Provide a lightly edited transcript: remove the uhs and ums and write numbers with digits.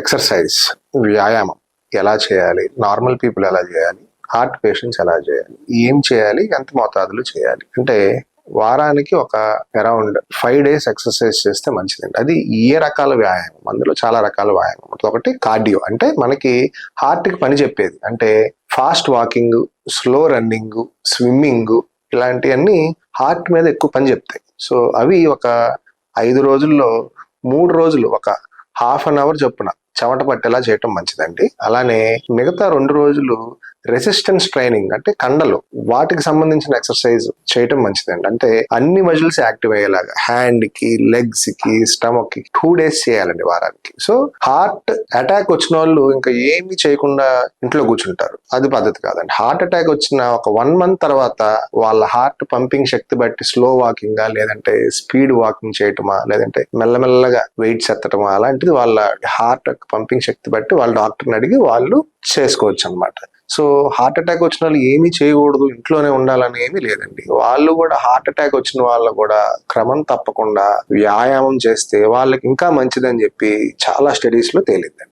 Exercise, వ్యాయామం ఎలా చేయాలి, నార్మల్ పీపుల్ ఎలా చేయాలి, హార్ట్ పేషెంట్స్ ఎలా చేయాలి, ఏం చేయాలి, ఎంత మోతాదులు చేయాలి అంటే వారానికి ఒక అరౌండ్ 5 days ఎక్సర్సైజ్ చేస్తే మంచిదండి. అది ఏ రకాల వ్యాయామం, అందులో చాలా రకాల వ్యాయామం. ఒకటి కార్డియో, అంటే మనకి హార్ట్కి పని చెప్పేది, అంటే fast walking, slow running, swimming, ఇలాంటివన్నీ హార్ట్ మీద ఎక్కువ పని చెప్తాయి. సో అవి ఒక 5 రోజుల్లో 3 రోజులు ఒక ½ an hour చొప్పున చెమట పట్టేలా చేయటం మంచిదండి. అలానే మిగతా 2 రోజులు రెసిస్టెన్స్ ట్రైనింగ్, అంటే కండలు, వాటికి సంబంధించిన ఎక్సర్సైజ్ చేయటం మంచిదండి. అంటే అన్ని మజిల్స్ యాక్టివ్ అయ్యేలాగా హ్యాండ్ కి, లెగ్స్ కి, స్టమక్ కి 2 days చేయాలండి వారానికి. సో హార్ట్ అటాక్ వచ్చిన వాళ్ళు ఇంకా ఏమి చేయకుండా ఇంట్లో కూర్చుంటారు, అది పద్ధతి కాదండి. హార్ట్ అటాక్ వచ్చిన ఒక 1 month తర్వాత వాళ్ళ హార్ట్ పంపింగ్ శక్తి బట్టి స్లో వాకింగా, లేదంటే స్పీడ్ వాకింగ్ చేయటమా, లేదంటే మెల్లమెల్లగా వెయిట్స్ ఎత్తటమా, అలాంటిది వాళ్ళ హార్ట్ పంపింగ్ శక్తి బట్టి వాళ్ళ డాక్టర్ని అడిగి వాళ్ళు చేసుకోవచ్చు అనమాట. సో హార్ట్ అటాక్ వచ్చిన వాళ్ళు ఏమీ చేయకూడదు, ఇంట్లోనే ఉండాలని ఏమీ లేదండి. వాళ్ళు కూడా హార్ట్ అటాక్ వచ్చిన వాళ్ళు కూడా క్రమం తప్పకుండా వ్యాయామం చేస్తే వాళ్ళకి ఇంకా మంచిదని చెప్పి చాలా స్టడీస్ లో తేలిందండి.